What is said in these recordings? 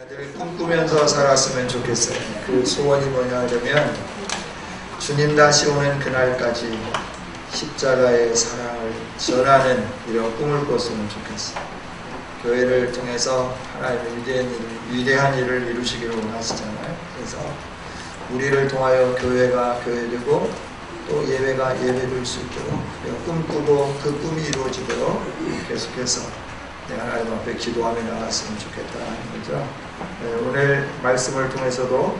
늘 꿈꾸면서 살았으면 좋겠어요. 그 소원이 뭐냐 하면 주님 다시 오는 그날까지 십자가의 사랑을 전하는 이런 꿈을 꿨으면 좋겠어요. 교회를 통해서 하나님의 위대한 일을 이루시기를 원하시잖아요. 그래서 우리를 통하여 교회가 교회되고 또 예배가 예배될 수 있도록 꿈꾸고 그 꿈이 이루어지도록 계속해서 하나님 앞에 기도하며 나갔으면 좋겠다는 거죠. 오늘 말씀을 통해서도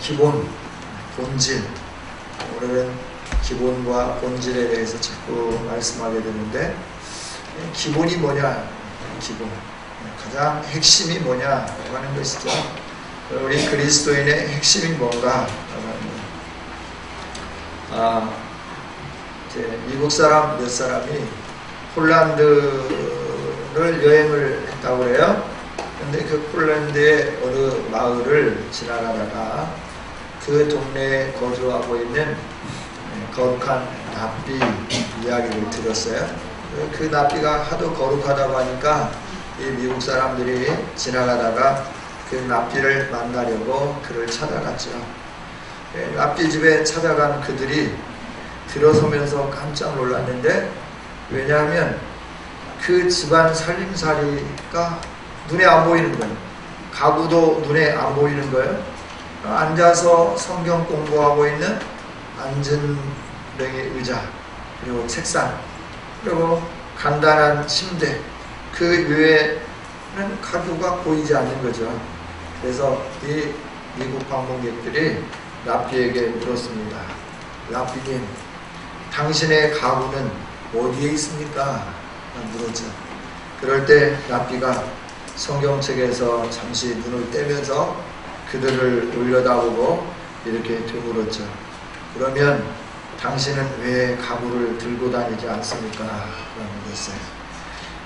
기본, 본질, 오늘은 기본과 본질에 대해서 자꾸 말씀하게 되는데, 기본이 뭐냐? 기본, 가장 핵심이 뭐냐라고 하는 것이죠. 우리 그리스도인의 핵심이 뭔가? 이제 미국 사람 몇 사람이 폴란드를 여행을 했다고 그래요. 근데 그 폴란드의 어느 마을을 지나가다가 그 동네에 거주하고 있는 거룩한 납비 이야기를 들었어요. 그 납비가 하도 거룩하다고 하니까 이 미국 사람들이 지나가다가 그 납비를 만나려고 그를 찾아갔죠. 납비 집에 찾아간 그들이 들어서면서 깜짝 놀랐는데, 왜냐하면 그 집안 살림살이가 눈에 안 보이는 거예요. 가구도 눈에 안 보이는 거예요. 앉아서 성경 공부하고 있는 앉은 명의 의자, 그리고 책상, 그리고 간단한 침대, 그 외에는 가구가 보이지 않는 거죠. 그래서 이 미국 방문객들이 랍비에게 물었습니다. 랍비님, 당신의 가구는 어디에 있습니까? 물었죠. 그럴 때 랍비가 성경책에서 잠시 눈을 떼면서 그들을 올려다보고 이렇게 되물었죠. 그러면 당신은 왜 가구를 들고 다니지 않습니까? 라고 물었어요.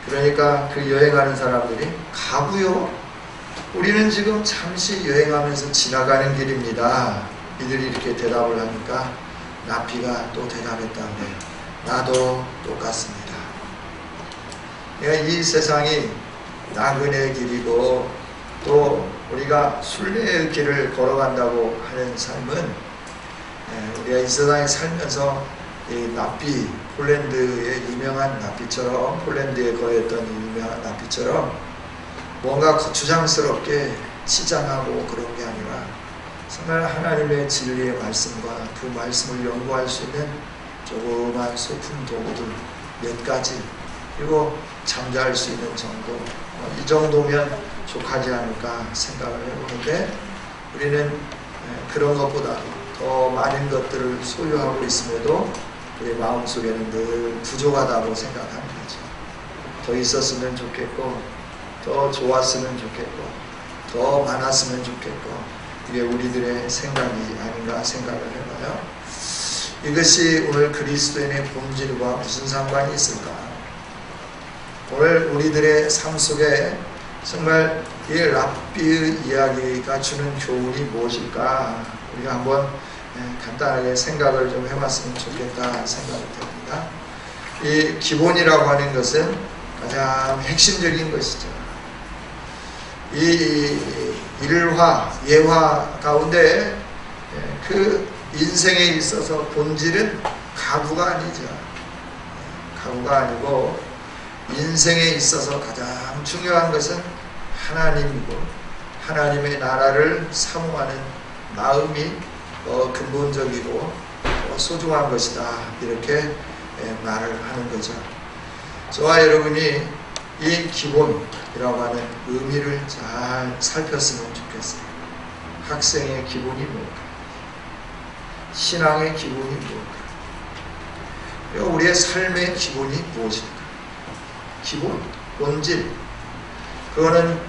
그러니까 그 여행하는 사람들이, 가구요? 우리는 지금 잠시 여행하면서 지나가는 길입니다. 이들이 이렇게 대답을 하니까 랍비가 또 대답했다는데, 나도 똑같습니다. 이 세상이 나그네의 길이고 또 우리가 순례의 길을 걸어간다고 하는 삶은, 우리가 이 세상에 살면서 이 납비, 폴란드의 유명한 납비처럼, 폴란드에 거했던 유명한 납비처럼 뭔가 거추장스럽게 치장하고 그런 게 아니라 정말 하나님의 진리의 말씀과 그 말씀을 연구할 수 있는 조그만 소품 도구들 몇 가지, 그리고 잠잘 수 있는 정도, 이 정도면 족하지 않을까 생각을 해보는데, 우리는 그런 것보다 더 많은 것들을 소유하고 있음에도 우리 마음속에는 늘 부족하다고 생각하는 거죠. 더 있었으면 좋겠고, 더 좋았으면 좋겠고, 더 많았으면 좋겠고, 이게 우리들의 생각이 아닌가 생각을 해봐요. 이것이 오늘 그리스도인의 본질과 무슨 상관이 있을까? 오늘 우리들의 삶 속에 정말 이 랍비의 이야기가 주는 교훈이 무엇일까? 우리가 한번 간단하게 생각을 좀 해봤으면 좋겠다 생각이 됩니다. 이 기본이라고 하는 것은 가장 핵심적인 것이죠. 이 일화, 예화 가운데 그 인생에 있어서 본질은 가구가 아니죠. 가구가 아니고 인생에 있어서 가장 중요한 것은 하나님이고, 하나님의 나라를 사모하는 마음이 근본적이고 소중한 것이다, 이렇게 말을 하는 거죠. 저와 여러분이 이 기본이라고 하는 의미를 잘 살폈으면 좋겠어요. 학생의 기본이 뭘까? 신앙의 기본이 뭘까? 그리고 우리의 삶의 기본이 무엇일까? 기본, 본질, 그거는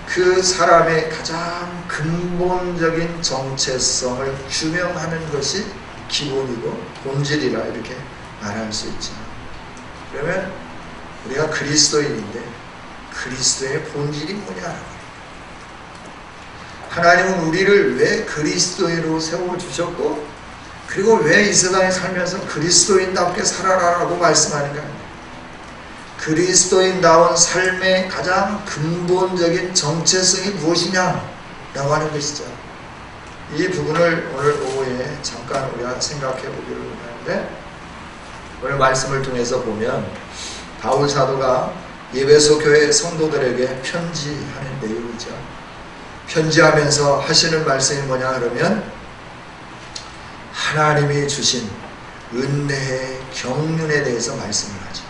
그 사람의 가장 근본적인 정체성을 규명하는 것이 기본이고 본질이라 이렇게 말할 수 있죠. 그러면 우리가 그리스도인인데 그리스도의 본질이 뭐냐? 하나님은 우리를 왜 그리스도인으로 세워주셨고, 그리고 왜 이 세상에 살면서 그리스도인답게 살아라라고 말씀하는가? 그리스도인다운 삶의 가장 근본적인 정체성이 무엇이냐라고 하는 것이죠. 이 부분을 오늘 오후에 잠깐 우리가 생각해 보기로 하는데, 오늘 말씀을 통해서 보면 바울 사도가 에베소 교회 성도들에게 편지하는 내용이죠. 편지하면서 하시는 말씀이 뭐냐 그러면, 하나님이 주신 은혜의 경륜에 대해서 말씀을 하죠.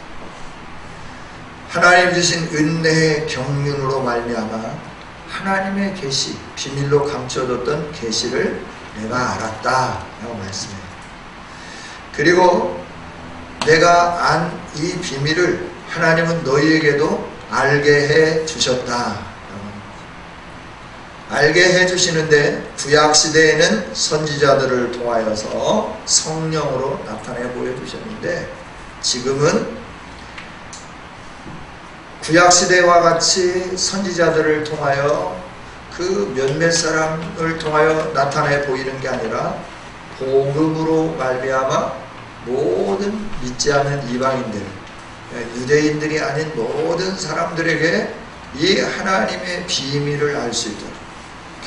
하나님 주신 은혜의 경륜으로 말미암아 하나님의 계시, 비밀로 감춰뒀던 계시를 내가 알았다 라고 말씀해요. 그리고 내가 안 이 비밀을 하나님은 너희에게도 알게 해 주셨다. 알게 해 주시는데, 구약시대에는 선지자들을 통하여서 성령으로 나타내 보여주셨는데, 지금은 구약시대와 같이 선지자들을 통하여 그 몇몇 사람을 통하여 나타내 보이는 게 아니라, 복음으로 말미암아 모든 믿지 않는 이방인들, 유대인들이 아닌 모든 사람들에게 이 하나님의 비밀을 알 수 있도록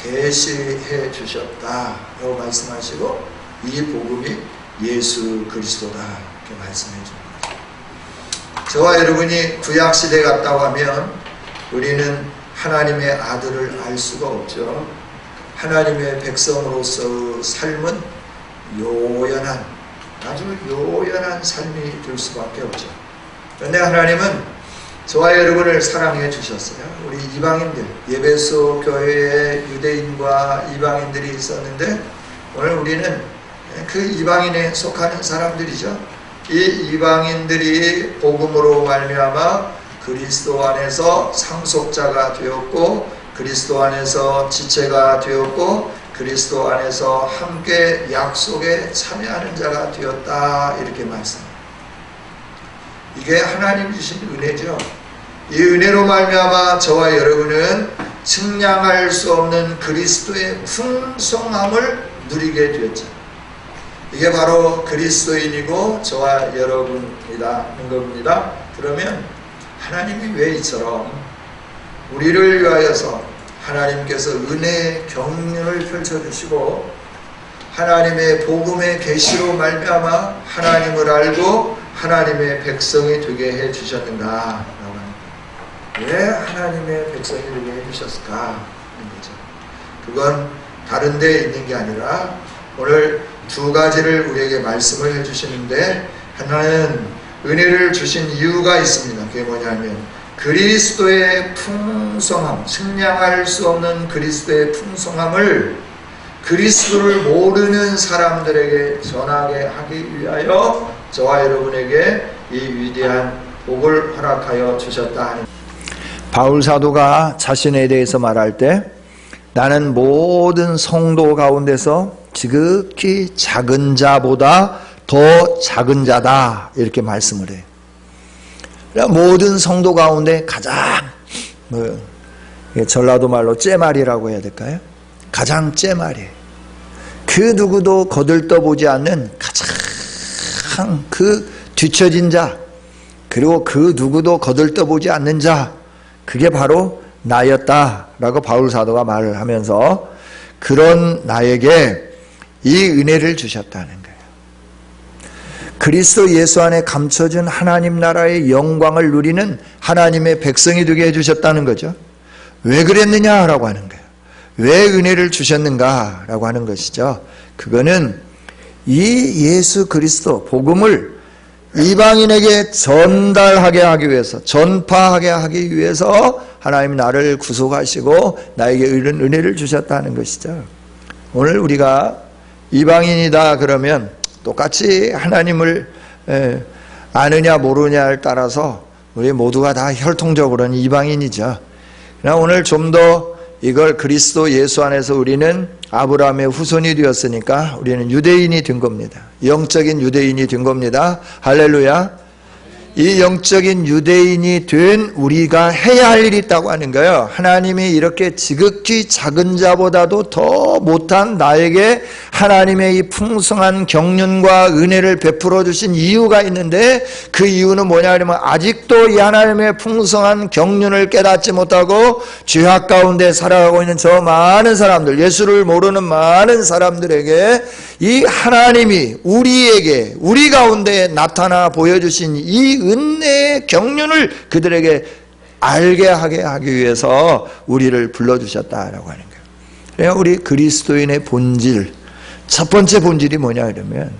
계시해 주셨다라고 말씀하시고, 이 복음이 예수 그리스도다 이렇게 말씀해 줍니다. 저와 여러분이 구약시대 같다고 하면 우리는 하나님의 아들을 알 수가 없죠. 하나님의 백성으로서의 삶은 요연한, 아주 요연한 삶이 될 수밖에 없죠. 그런데 하나님은 저와 여러분을 사랑해 주셨어요. 우리 이방인들, 에베소 교회에 유대인과 이방인들이 있었는데, 오늘 우리는 그 이방인에 속하는 사람들이죠. 이 이방인들이 복음으로 말미암아 그리스도 안에서 상속자가 되었고, 그리스도 안에서 지체가 되었고, 그리스도 안에서 함께 약속에 참여하는 자가 되었다 이렇게 말씀합니다. 이게 하나님 주신 은혜죠. 이 은혜로 말미암아 저와 여러분은 측량할 수 없는 그리스도의 풍성함을 누리게 되었죠. 이게 바로 그리스도인이고 저와 여러분이라는 겁니다. 그러면 하나님이 왜 이처럼 우리를 위하여서 하나님께서 은혜의 경륜을 펼쳐주시고 하나님의 복음의 계시로 말미암아 하나님을 알고 하나님의 백성이 되게 해주셨는가? 왜 하나님의 백성이 되게 해주셨을까? 하는 거죠. 그건 다른 데에 있는 게 아니라 오늘 두 가지를 우리에게 말씀을 해주시는데, 하나는 은혜를 주신 이유가 있습니다. 그게 뭐냐면 그리스도의 풍성함, 측량할 수 없는 그리스도의 풍성함을 그리스도를 모르는 사람들에게 전하게 하기 위하여 저와 여러분에게 이 위대한 복을 허락하여 주셨다 하는, 바울 사도가 자신에 대해서 말할 때 나는 모든 성도 가운데서 지극히 작은 자보다 더 작은 자다 이렇게 말씀을 해요. 모든 성도 가운데 가장 전라도 말로 째말이라고 해야 될까요? 가장 째말이에요. 그 누구도 거들떠보지 않는 가장 그 뒤처진 자, 그리고 그 누구도 거들떠보지 않는 자, 그게 바로 나였다라고 바울 사도가 말을 하면서 그런 나에게 이 은혜를 주셨다는 거예요. 그리스도 예수 안에 감춰진 하나님 나라의 영광을 누리는 하나님의 백성이 되게 해주셨다는 거죠. 왜 그랬느냐라고 하는 거예요. 왜 은혜를 주셨는가라고 하는 것이죠. 그거는 이 예수 그리스도 복음을 이방인에게 전달하게 하기 위해서, 전파하게 하기 위해서 하나님이 나를 구속하시고 나에게 이런 은혜를 주셨다는 것이죠. 오늘 우리가 이방인이다 그러면 똑같이 하나님을 아느냐 모르냐에 따라서 우리 모두가 다 혈통적으로는 이방인이죠. 그러나 오늘 좀 더 이걸 그리스도 예수 안에서 우리는 아브라함의 후손이 되었으니까 우리는 유대인이 된 겁니다. 영적인 유대인이 된 겁니다. 할렐루야. 이 영적인 유대인이 된 우리가 해야 할 일이 있다고 하는 거예요. 하나님이 이렇게 지극히 작은 자보다도 더 못한 나에게 하나님의 이 풍성한 경륜과 은혜를 베풀어 주신 이유가 있는데, 그 이유는 뭐냐 하면 아직도 이 하나님의 풍성한 경륜을 깨닫지 못하고 죄악 가운데 살아가고 있는 저 많은 사람들, 예수를 모르는 많은 사람들에게 이 하나님이 우리에게, 우리 가운데 나타나 보여주신 이 은혜의 경륜을 그들에게 알게 하게 하기 위해서 우리를 불러주셨다라고 하는 거예요. 그러니까 우리 그리스도인의 본질, 첫 번째 본질이 뭐냐 그러면,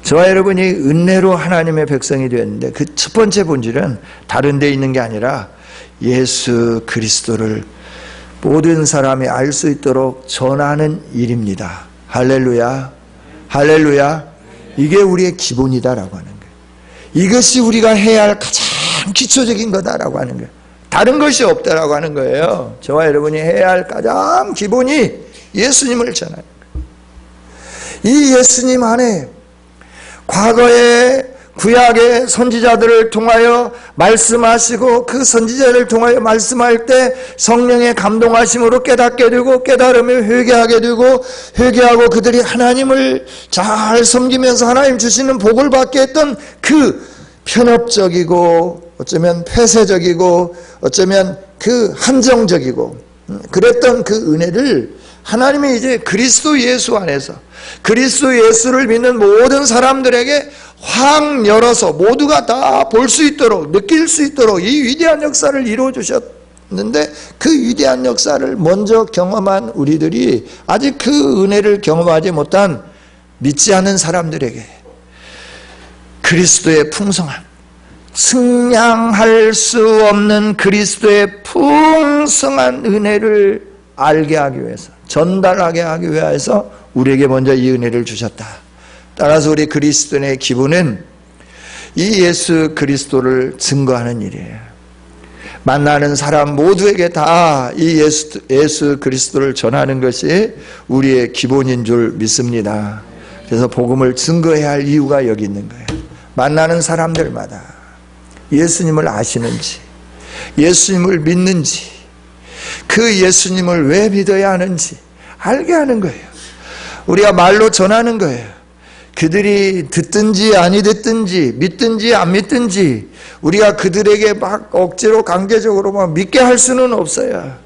저와 여러분이 은혜로 하나님의 백성이 되었는데 그 첫 번째 본질은 다른 데 있는 게 아니라 예수 그리스도를 모든 사람이 알 수 있도록 전하는 일입니다. 할렐루야, 할렐루야. 이게 우리의 기본이다라고 하는 거예요. 이것이 우리가 해야 할 가장 기초적인 거다라고 하는 거예요. 다른 것이 없다라고 하는 거예요. 저와 여러분이 해야 할 가장 기본이 예수님을 전하는 거예요. 이 예수님 안에 과거에 구약의 선지자들을 통하여 말씀하시고, 그 선지자를 통하여 말씀할 때 성령의 감동하심으로 깨닫게 되고, 깨달으며 회개하게 되고, 회개하고 그들이 하나님을 잘 섬기면서 하나님 주시는 복을 받게 했던 그 편협적이고 어쩌면 폐쇄적이고 어쩌면 그 한정적이고 그랬던 그 은혜를 하나님이 이제 그리스도 예수 안에서, 그리스도 예수를 믿는 모든 사람들에게 확 열어서 모두가 다 볼 수 있도록, 느낄 수 있도록 이 위대한 역사를 이루어 주셨는데, 그 위대한 역사를 먼저 경험한 우리들이 아직 그 은혜를 경험하지 못한 믿지 않는 사람들에게 그리스도의 풍성함, 승량할 수 없는 그리스도의 풍성한 은혜를 알게 하기 위해서, 전달하게 하기 위해서 우리에게 먼저 이 은혜를 주셨다. 따라서 우리 그리스도인의 기분은 이 예수 그리스도를 증거하는 일이에요. 만나는 사람 모두에게 다 이 예수 그리스도를 전하는 것이 우리의 기본인 줄 믿습니다. 그래서 복음을 증거해야 할 이유가 여기 있는 거예요. 만나는 사람들마다 예수님을 아시는지, 예수님을 믿는지, 그 예수님을 왜 믿어야 하는지 알게 하는 거예요. 우리가 말로 전하는 거예요. 그들이 듣든지 아니 듣든지, 믿든지 안 믿든지 우리가 그들에게 막 억지로 강제적으로 막 믿게 할 수는 없어요.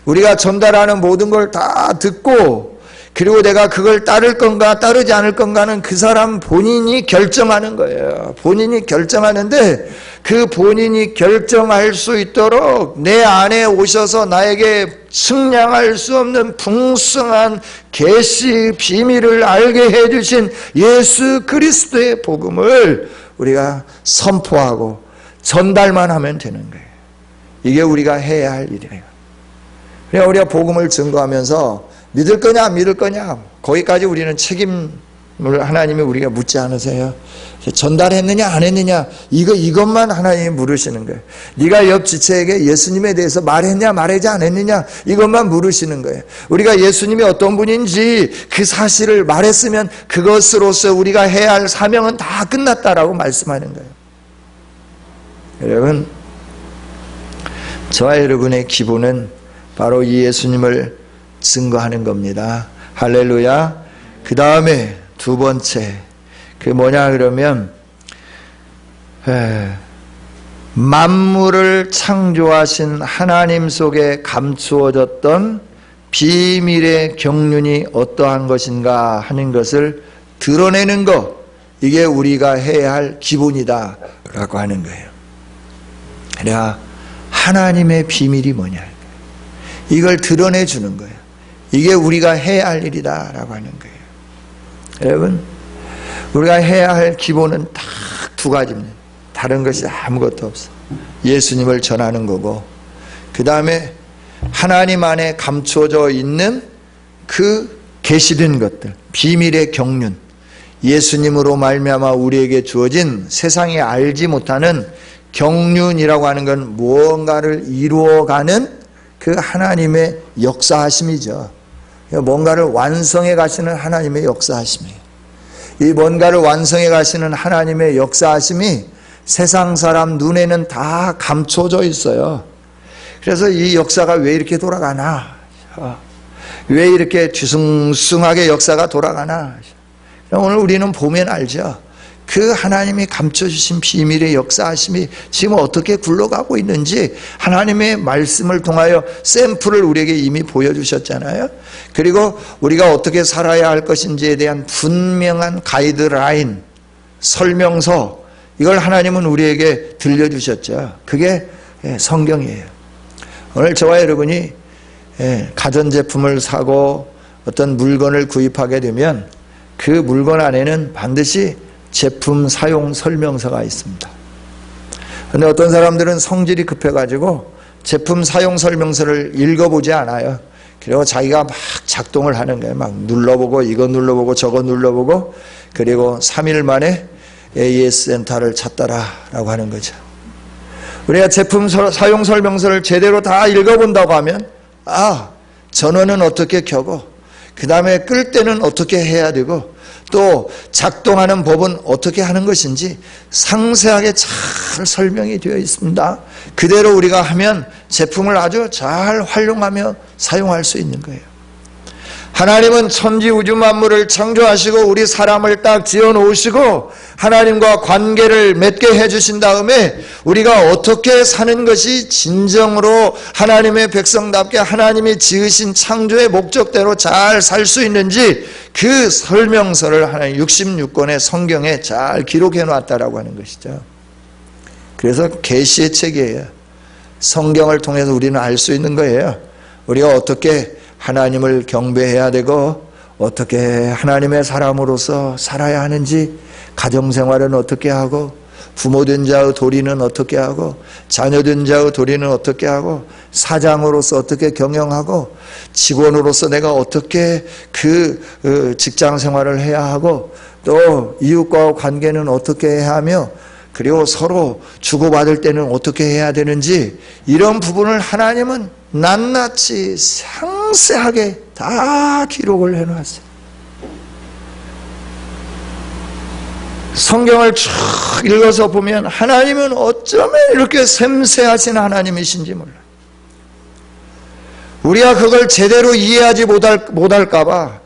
우리가 전달하는 모든 걸 다 듣고, 그리고 내가 그걸 따를 건가 따르지 않을 건가는 그 사람 본인이 결정하는 거예요. 본인이 결정하는데, 그 본인이 결정할 수 있도록 내 안에 오셔서 나에게 승량할 수 없는 풍성한 계시 비밀을 알게 해주신 예수 그리스도의 복음을 우리가 선포하고 전달만 하면 되는 거예요. 이게 우리가 해야 할 일이에요. 그러니까 우리가 복음을 증거하면서 믿을 거냐 안 믿을 거냐, 거기까지 우리는 책임을 하나님이 우리가 묻지 않으세요. 전달했느냐 안 했느냐, 이것만 하나님이 물으시는 거예요. 네가 옆 지체에게 예수님에 대해서 말했냐 말하지 않았느냐, 이것만 물으시는 거예요. 우리가 예수님이 어떤 분인지 그 사실을 말했으면 그것으로서 우리가 해야 할 사명은 다 끝났다라고 말씀하는 거예요. 여러분, 저와 여러분의 기분은 바로 이 예수님을 증거하는 겁니다. 할렐루야. 그 다음에 두 번째, 그게 뭐냐 그러면 만물을 창조하신 하나님 속에 감추어졌던 비밀의 경륜이 어떠한 것인가 하는 것을 드러내는 것, 이게 우리가 해야 할 기본이다 라고 하는 거예요. 그래야 하나님의 비밀이 뭐냐, 이걸 드러내 주는 거예요. 이게 우리가 해야 할 일이다 라고 하는 거예요. 여러분, 우리가 해야 할 기본은 딱 두 가지입니다. 다른 것이 아무것도 없어. 예수님을 전하는 거고, 그 다음에 하나님 안에 감춰져 있는 그 계시된 것들, 비밀의 경륜, 예수님으로 말미암아 우리에게 주어진 세상이 알지 못하는 경륜이라고 하는 건 무언가를 이루어가는 그 하나님의 역사하심이죠. 뭔가를 완성해 가시는 하나님의 역사하심이에요. 이 뭔가를 완성해 가시는 하나님의 역사하심이 세상 사람 눈에는 다 감춰져 있어요. 그래서 이 역사가 왜 이렇게 돌아가나, 왜 이렇게 뒤숭숭하게 역사가 돌아가나. 오늘 우리는 보면 알죠. 그 하나님이 감춰주신 비밀의 역사하심이 지금 어떻게 굴러가고 있는지 하나님의 말씀을 통하여 샘플을 우리에게 이미 보여주셨잖아요. 그리고 우리가 어떻게 살아야 할 것인지에 대한 분명한 가이드라인, 설명서, 이걸 하나님은 우리에게 들려주셨죠. 그게 성경이에요. 오늘 저와 여러분이 가전제품을 사고 어떤 물건을 구입하게 되면 그 물건 안에는 반드시 제품 사용 설명서가 있습니다. 그런데 어떤 사람들은 성질이 급해가지고 제품 사용 설명서를 읽어보지 않아요. 그리고 자기가 막 작동을 하는 거예요. 막 눌러보고 이거 눌러보고 저거 눌러보고, 그리고 3일 만에 AS 센터를 찾더라라고 하는 거죠. 우리가 제품 사용 설명서를 제대로 다 읽어본다고 하면, 전원은 어떻게 켜고, 그 다음에 끌 때는 어떻게 해야 되고, 또 작동하는 법은 어떻게 하는 것인지 상세하게 잘 설명이 되어 있습니다. 그대로 우리가 하면 제품을 아주 잘 활용하며 사용할 수 있는 거예요. 하나님은 천지 우주 만물을 창조하시고 우리 사람을 딱 지어 놓으시고 하나님과 관계를 맺게 해주신 다음에 우리가 어떻게 사는 것이 진정으로 하나님의 백성답게 하나님이 지으신 창조의 목적대로 잘 살 수 있는지 그 설명서를 하나님 66권의 성경에 잘 기록해 놨다라고 하는 것이죠. 그래서 계시의 책이에요. 성경을 통해서 우리는 알 수 있는 거예요. 우리가 어떻게 하나님을 경배해야 되고 어떻게 하나님의 사람으로서 살아야 하는지, 가정생활은 어떻게 하고, 부모된 자의 도리는 어떻게 하고, 자녀된 자의 도리는 어떻게 하고, 사장으로서 어떻게 경영하고, 직원으로서 내가 어떻게 그 직장생활을 해야 하고, 또 이웃과의 관계는 어떻게 해야 하며, 그리고 서로 주고받을 때는 어떻게 해야 되는지, 이런 부분을 하나님은 낱낱이 상세하게 다 기록을 해놨어요. 성경을 쭉 읽어서 보면 하나님은 어쩌면 이렇게 섬세하신 하나님이신지 몰라요. 우리가 그걸 제대로 이해하지 못할까 봐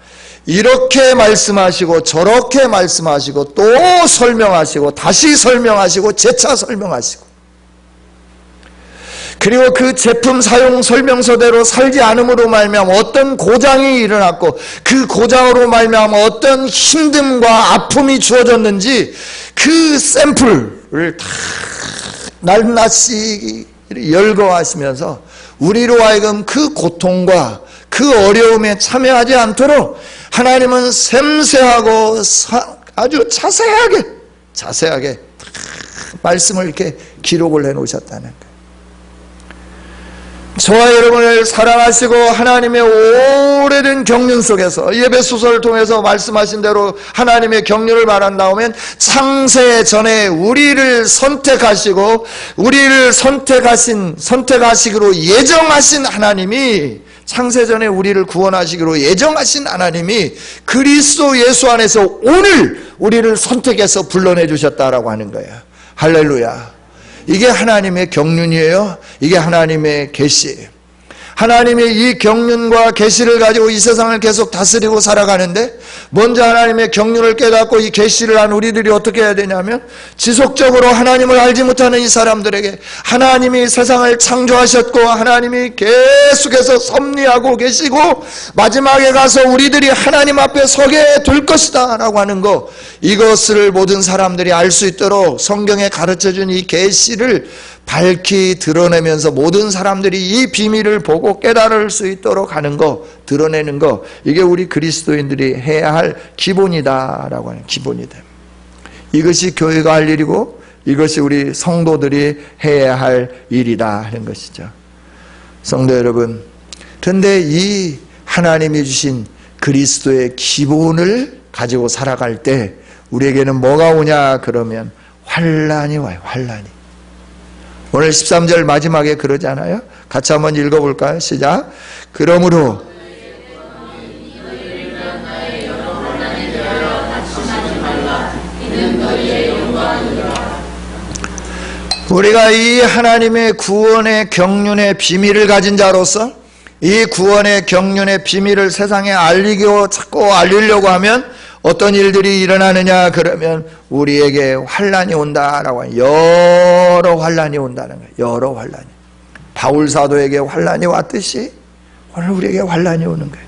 이렇게 말씀하시고 저렇게 말씀하시고 또 설명하시고 다시 설명하시고 재차 설명하시고, 그리고 그 제품 사용 설명서대로 살지 않음으로 말미암아 어떤 고장이 일어났고 그 고장으로 말미암아 어떤 힘듦과 아픔이 주어졌는지 그 샘플을 다 낱낱이 열거하시면서 우리로 하여금 그 고통과 그 어려움에 참여하지 않도록 하나님은 섬세하고 아주 자세하게 말씀을 이렇게 기록을 해 놓으셨다는 거예요. 저와 여러분을 사랑하시고 하나님의 오래된 경륜 속에서 예배소설을 통해서 말씀하신 대로 하나님의 경륜을 말한 다음에 창세 전에 우리를 선택하시고 우리를 선택하시기로 예정하신 하나님이, 창세전에 우리를 구원하시기로 예정하신 하나님이 그리스도 예수 안에서 오늘 우리를 선택해서 불러내 주셨다라고 하는 거예요. 할렐루야. 이게 하나님의 경륜이에요. 이게 하나님의 계시예요. 하나님의 이 경륜과 계시를 가지고 이 세상을 계속 다스리고 살아가는데, 먼저 하나님의 경륜을 깨닫고 이 계시를 한 우리들이 어떻게 해야 되냐면, 지속적으로 하나님을 알지 못하는 이 사람들에게 하나님이 세상을 창조하셨고 하나님이 계속해서 섭리하고 계시고 마지막에 가서 우리들이 하나님 앞에 서게 될 것이다 라고 하는 거, 이것을 모든 사람들이 알 수 있도록 성경에 가르쳐준 이 계시를 밝히 드러내면서 모든 사람들이 이 비밀을 보고 깨달을 수 있도록 하는 거, 드러내는 거, 이게 우리 그리스도인들이 해야 할 기본이다라고 하는, 기본이다. 이것이 교회가 할 일이고 이것이 우리 성도들이 해야 할 일이다 하는 것이죠. 성도 여러분, 그런데 이 하나님이 주신 그리스도의 기본을 가지고 살아갈 때 우리에게는 뭐가 오냐 그러면 환난이 와요. 환난이. 오늘 13절 마지막에 그러잖아요. 같이 한번 읽어볼까요? 시작. 그러므로 우리가 이 하나님의 구원의 경륜의 비밀을 가진 자로서 이 구원의 경륜의 비밀을 세상에 자꾸 알리려고 하면 어떤 일들이 일어나느냐 그러면 우리에게 환난이 온다라고, 여러 환난이 온다는 거예요. 여러 환난이. 바울 사도에게 환난이 왔듯이 오늘 우리에게 환난이 오는 거예요.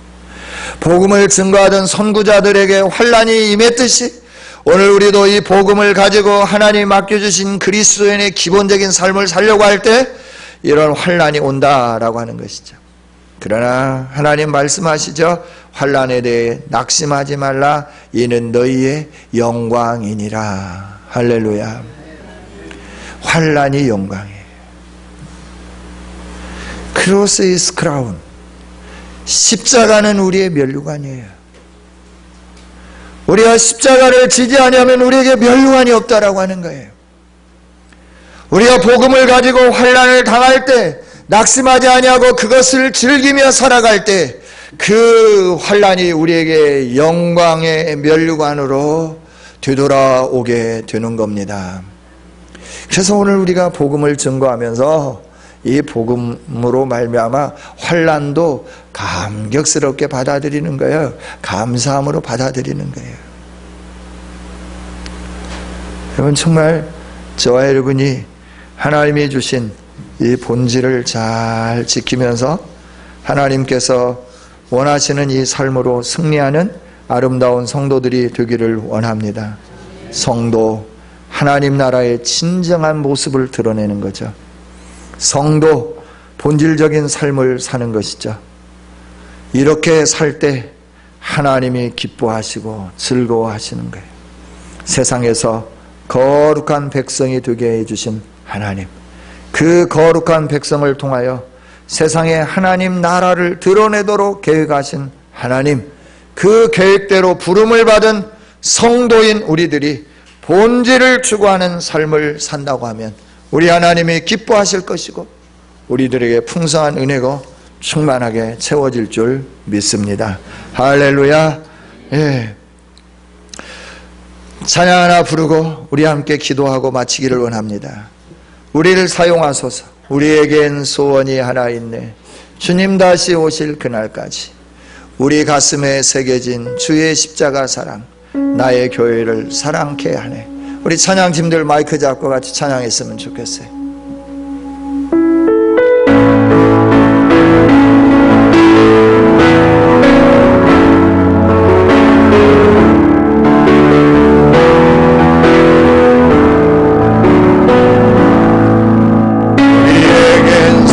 복음을 증거하던 선구자들에게 환난이 임했듯이 오늘 우리도 이 복음을 가지고 하나님 맡겨주신 그리스도인의 기본적인 삶을 살려고 할 때 이런 환난이 온다라고 하는 것이죠. 그러나 하나님 말씀하시죠. 환난에 대해 낙심하지 말라. 이는 너희의 영광이니라. 할렐루야. 환난이 영광이에요. 크로스 이즈 크라운. 십자가는 우리의 면류관이에요. 우리가 십자가를 지지 아니하면 우리에게 면류관이 없다라고 하는 거예요. 우리가 복음을 가지고 환난을 당할 때 낙심하지 아니하고 그것을 즐기며 살아갈 때 그 환난이 우리에게 영광의 면류관으로 되돌아오게 되는 겁니다. 그래서 오늘 우리가 복음을 증거하면서 이 복음으로 말미암아 환난도 감격스럽게 받아들이는 거예요. 감사함으로 받아들이는 거예요. 여러분, 정말 저와 여러분이 하나님이 주신 이 본질을 잘 지키면서 하나님께서 원하시는 이 삶으로 승리하는 아름다운 성도들이 되기를 원합니다. 성도, 하나님 나라의 진정한 모습을 드러내는 거죠. 성도, 본질적인 삶을 사는 것이죠. 이렇게 살 때 하나님이 기뻐하시고 즐거워하시는 거예요. 세상에서 거룩한 백성이 되게 해주신 하나님, 그 거룩한 백성을 통하여 세상에 하나님 나라를 드러내도록 계획하신 하나님, 그 계획대로 부름을 받은 성도인 우리들이 본질을 추구하는 삶을 산다고 하면 우리 하나님이 기뻐하실 것이고 우리들에게 풍성한 은혜가 충만하게 채워질 줄 믿습니다. 할렐루야. 예. 찬양 하나 부르고 우리 함께 기도하고 마치기를 원합니다. 우리를 사용하소서. 우리에겐 소원이 하나 있네. 주님 다시 오실 그날까지 우리 가슴에 새겨진 주의 십자가 사랑, 나의 교회를 사랑케 하네. 우리 찬양팀들 마이크 잡고 같이 찬양했으면 좋겠어요. 우리에겐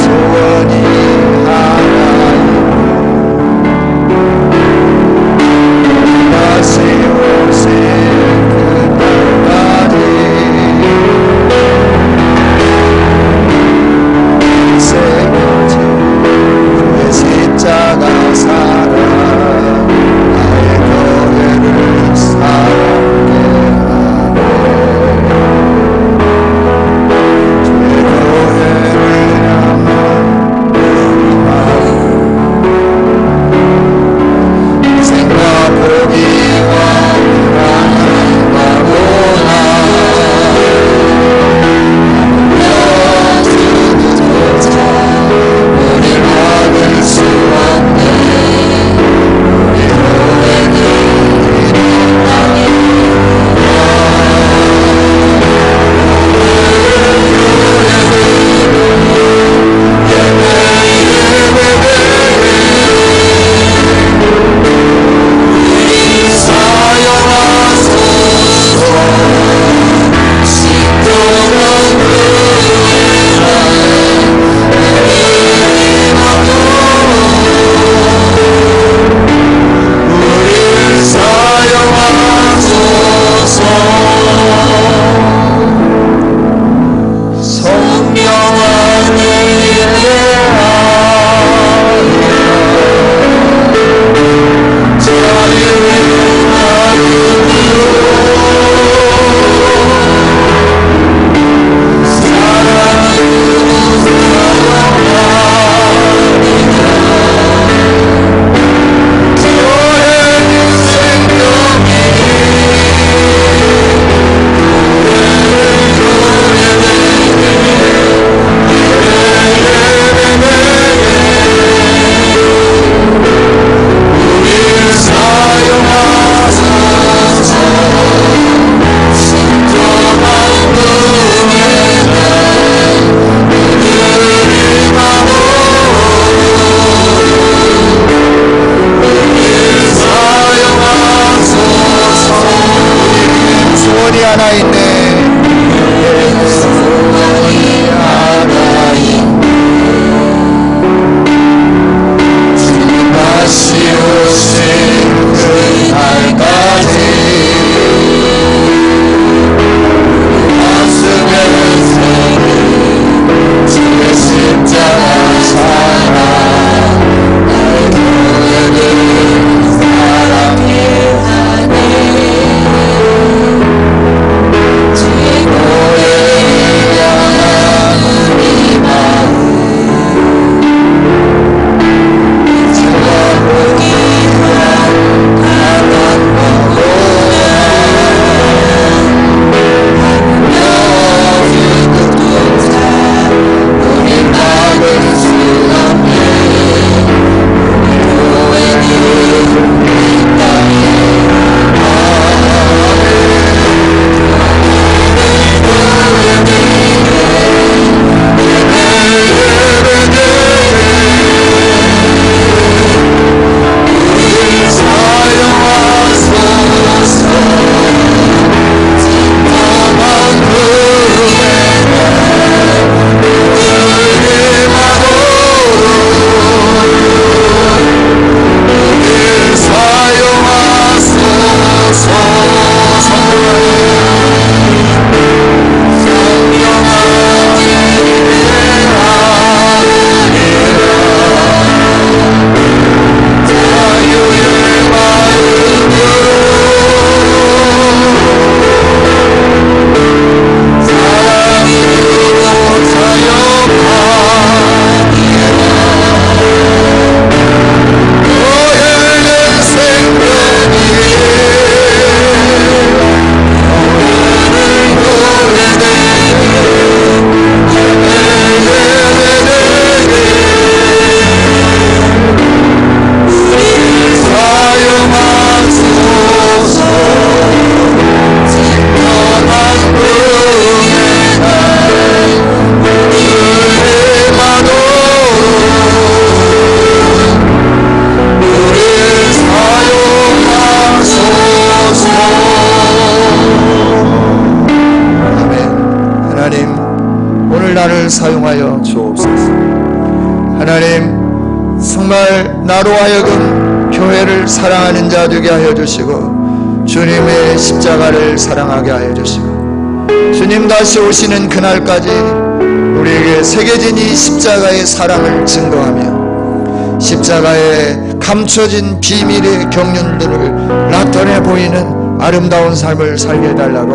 나로 하여금 교회를 사랑하는 자 되게 하여 주시고 주님의 십자가를 사랑하게 하여 주시고 주님 다시 오시는 그날까지 우리에게 새겨진 이 십자가의 사랑을 증거하며 십자가에 감춰진 비밀의 경륜들을 나타내 보이는 아름다운 삶을 살게 해달라고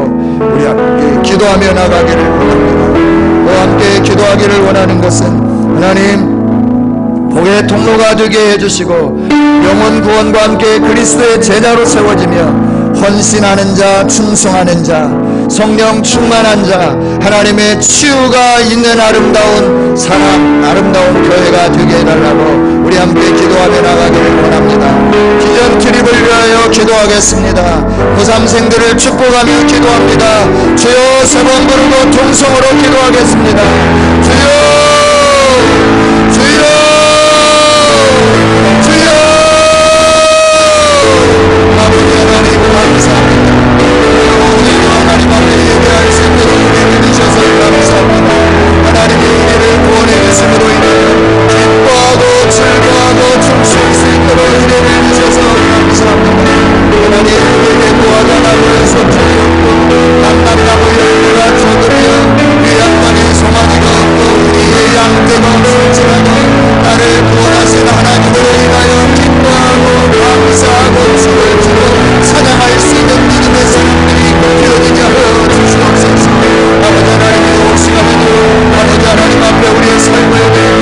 우리 함께 기도하며 나가기를 원합니다. 또 함께 기도하기를 원하는 것은 하나님 복의 통로가 되게 해주시고 영혼 구원과 함께 그리스도의 제자로 세워지며 헌신하는 자, 충성하는 자, 성령 충만한 자, 하나님의 치유가 있는 아름다운 사람, 아름다운 교회가 되게 해달라고 우리 함께 기도하며 나가기를 원합니다. 기존 트립을 위하여 기도하겠습니다. 고3생들을 축복하며 기도합니다. 주여 세 번 부르고 통성으로 기도하겠습니다. 주여 주여 주여 아버지 하나님 감사합니다. 오늘도 하나님 앞에 예배할 수 있도록 우리를 주셔서 감사합니다. 하나님이 우리를 구원해 주심으로 인하여 기뻐하고 즐거워하고 춤출 수 있도록 우리를 주셔서 감사합니다. 하나님 우리에게 무화과 나무의 소출이 없고 남남나무 열매가 적으며 귀한만이 송아지가 없고 우리의 양떼가 없을지라도 나를 구원하신 하나님으로 인하여 기뻐하고 감사하고 춤을 추고 찬양할 수 있는 믿음의 사람들이 되어지게 하여 주시옵소서. 아버지 하나님이 오시가면요 아버지 하나님 앞에 우리의 삶을 드리고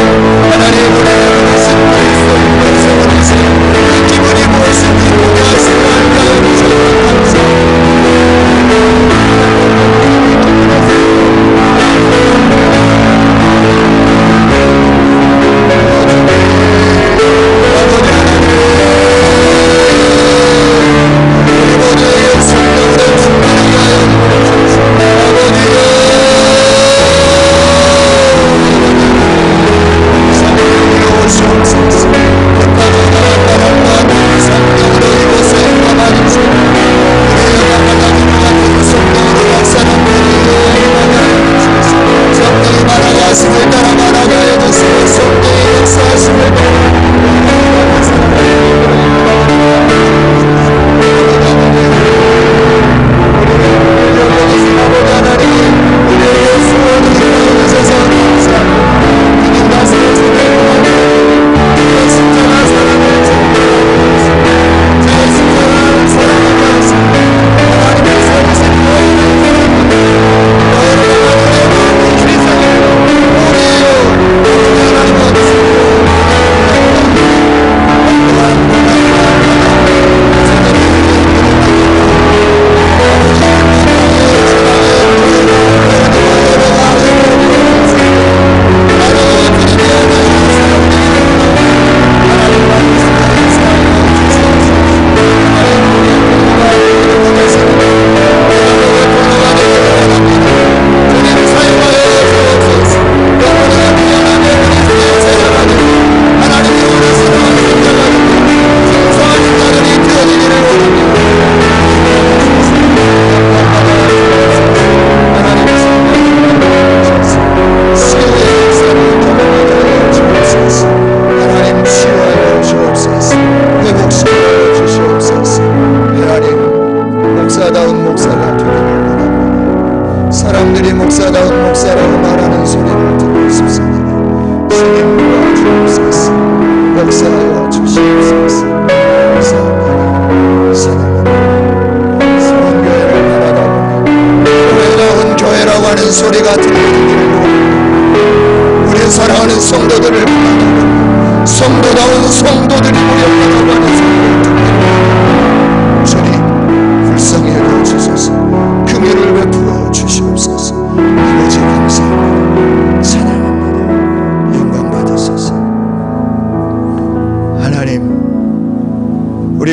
하나님 우리의 것은 그리스도의 권세원이시 그 기분이 무엇인지 보게 하시고 알게 하여 주셔서 감사합니다.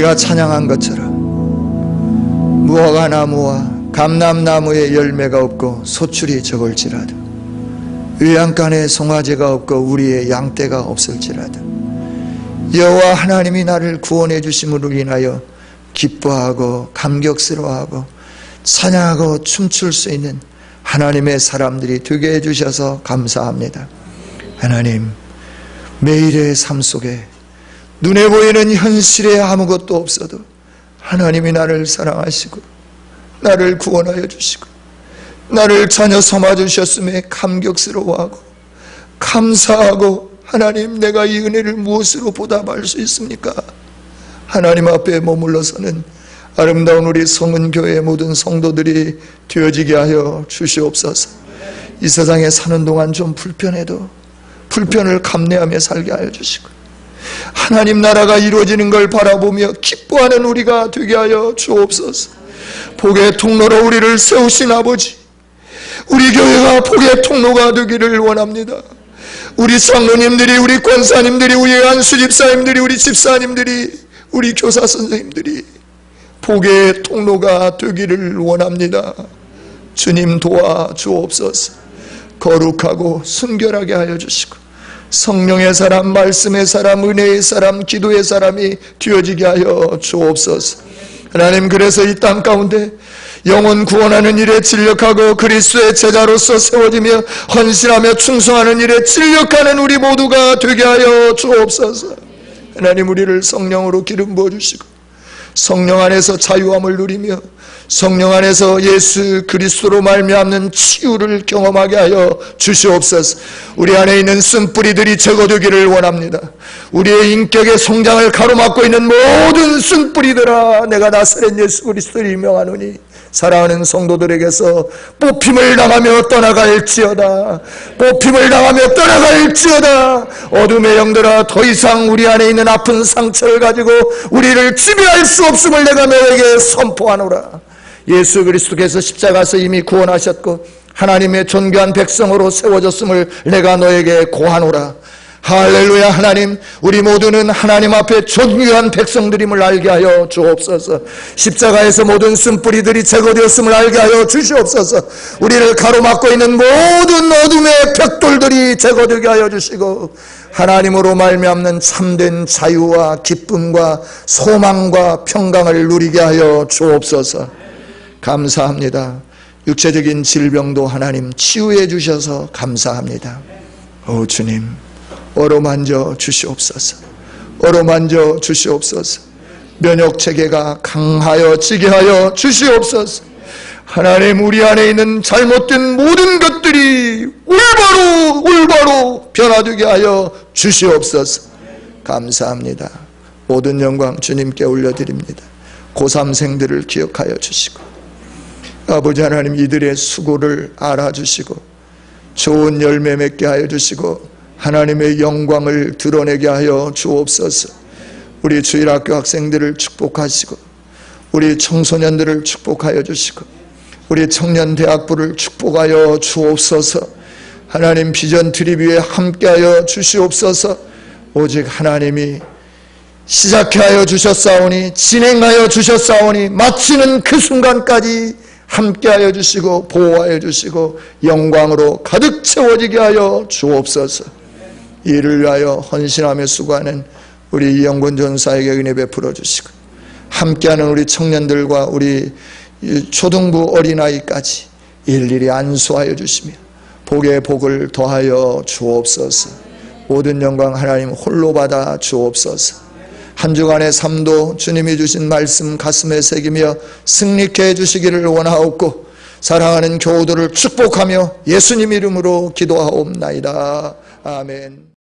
우리가 찬양한 것처럼 무화과 나무와 감람나무에 열매가 없고 소출이 적을지라도 외양간에 송아지가 없고 우리의 양떼가 없을지라도 여호와 하나님이 나를 구원해 주심으로 인하여 기뻐하고 감격스러워하고 찬양하고 춤출 수 있는 하나님의 사람들이 되게 해주셔서 감사합니다. 하나님, 매일의 삶 속에 눈에 보이는 현실에 아무것도 없어도 하나님이 나를 사랑하시고 나를 구원하여 주시고 나를 자녀 삼아 주셨음에 감격스러워하고 감사하고, 하나님, 내가 이 은혜를 무엇으로 보답할 수 있습니까? 하나님 앞에 머물러서는 아름다운 우리 성은교회의 모든 성도들이 되어지게 하여 주시옵소서. 이 세상에 사는 동안 좀 불편해도 불편을 감내하며 살게 하여 주시고, 하나님 나라가 이루어지는 걸 바라보며 기뻐하는 우리가 되게 하여 주옵소서. 복의 통로로 우리를 세우신 아버지, 우리 교회가 복의 통로가 되기를 원합니다. 우리 장로님들이, 우리 권사님들이, 우리 안수집사님들이, 우리 집사님들이, 우리 교사 선생님들이 복의 통로가 되기를 원합니다. 주님 도와주옵소서. 거룩하고 순결하게 하여 주시고 성령의 사람, 말씀의 사람, 은혜의 사람, 기도의 사람이 되어지게 하여 주옵소서. 하나님, 그래서 이 땅 가운데 영혼 구원하는 일에 진력하고 그리스도의 제자로서 세워지며 헌신하며 충성하는 일에 진력하는 우리 모두가 되게 하여 주옵소서. 하나님, 우리를 성령으로 기름 부어주시고 성령 안에서 자유함을 누리며 성령 안에서 예수 그리스도로 말미암는 치유를 경험하게 하여 주시옵소서. 우리 안에 있는 쓴뿌리들이 제거되기를 원합니다. 우리의 인격의 성장을 가로막고 있는 모든 쓴뿌리들아, 내가 나사렛 예수 그리스도를 임명하노니 사랑하는 성도들에게서 뽑힘을 당하며 떠나갈지어다. 뽑힘을 당하며 떠나갈지어다. 어둠의 영들아, 더 이상 우리 안에 있는 아픈 상처를 가지고 우리를 지배할 수 없음을 내가 너에게 선포하노라. 예수 그리스도께서 십자가에서 이미 구원하셨고 하나님의 존귀한 백성으로 세워졌음을 내가 너에게 고하노라. 할렐루야. 하나님, 우리 모두는 하나님 앞에 존귀한 백성들임을 알게 하여 주옵소서. 십자가에서 모든 쓴뿌리들이 제거되었음을 알게 하여 주시옵소서. 우리를 가로막고 있는 모든 어둠의 벽돌들이 제거되게 하여 주시고 하나님으로 말미암는 참된 자유와 기쁨과 소망과 평강을 누리게 하여 주옵소서. 감사합니다. 육체적인 질병도 하나님 치유해 주셔서 감사합니다. 오 주님, 어루만져 주시옵소서. 어루만져 주시옵소서. 면역체계가 강하여지게 하여 주시옵소서. 하나님, 우리 안에 있는 잘못된 모든 것들이 올바로 변화되게 하여 주시옵소서. 감사합니다. 모든 영광 주님께 올려드립니다. 고3생들을 기억하여 주시고 아버지 하나님, 이들의 수고를 알아주시고 좋은 열매 맺게 하여 주시고 하나님의 영광을 드러내게 하여 주옵소서. 우리 주일학교 학생들을 축복하시고 우리 청소년들을 축복하여 주시고 우리 청년대학부를 축복하여 주옵소서. 하나님, 비전 트립 위에 함께하여 주시옵소서. 오직 하나님이 시작해 하여 주셨사오니 진행하여 주셨사오니 마치는 그 순간까지 함께하여 주시고 보호하여 주시고 영광으로 가득 채워지게 하여 주옵소서. 이를 위하여 헌신하며 수고하는 우리 이영권 전사에게 은혜 베풀어 주시고 함께하는 우리 청년들과 우리 초등부 어린아이까지 일일이 안수하여 주시며 복의 복을 더하여 주옵소서. 모든 영광 하나님 홀로 받아 주옵소서. 한 주간의 삶도 주님이 주신 말씀 가슴에 새기며 승리케 해주시기를 원하옵고 사랑하는 교우들을 축복하며 예수님 이름으로 기도하옵나이다. 아멘.